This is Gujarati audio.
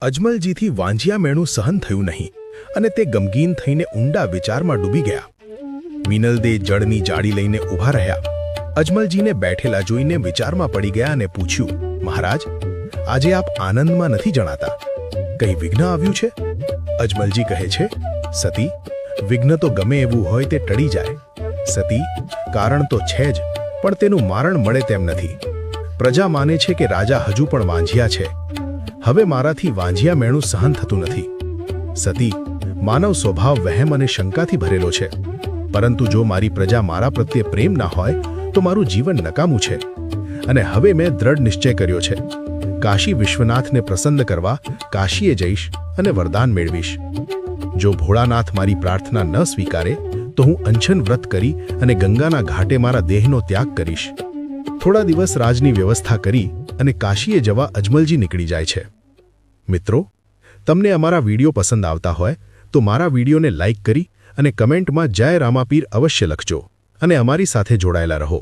અજમલજીથી વાંજિયા મેણું સહન થયું નહીં અને તે ગમગીન થઈને ઊંડા વિચારમાં ડૂબી ગયા. મિનલદે જળની જાળી લઈને ઊભા રહ્યા. અજમલજીને બેઠેલા જોઈને વિચારમાં પડી ગયા અને પૂછ્યું, મહારાજ, આજે આપ આનંદમાં નથી જણાતા. કંઈ વિઘ્ન આવ્યું છે? અજમલજી કહે છે, સતી, વિઘ્ન તો ગમે એવું હોય તે ટળી જાય. સતી, કારણ તો છે જ, પણ તેનું મારણ મળે તેમ નથી. પ્રજા માને છે કે રાજા હજુ પણ વાંજિયા છે. હવે મારાથી વાંજિયા મેણું સહન થતું નથી. સતી, માનવ સ્વભાવ વહેમ અને શંકાથી ભરેલો છે. પરંતુ જો મારી પ્રજા મારા પ્રત્યે પ્રેમ ના હોય તો મારું જીવન નકામું છે. અને હવે મેં દ્રઢ નિશ્ચય કર્યો છે. કાશી વિશ્વનાથને પ્રસન્ન કરવા કાશીએ જઈશ અને વરદાન મેળવીશ. જો ભોળાનાથ મારી પ્રાર્થના ન સ્વીકારે તો હું અંછન વ્રત કરી અને ગંગાના ઘાટે મારા દેહનો ત્યાગ કરીશ. થોડા દિવસ રાજની વ્યવસ્થા કરી અને કાશીએ જવા અજમલજી નીકળી જાય છે. મિત્રો, તમને અમારા વિડીયો પસંદ આવતા હોય તો મારા વિડીયોને લાઇક કરી અને કમેન્ટમાં જય રામાપીર અવશ્ય લખજો અને અમારી સાથે જોડાયેલા રહો.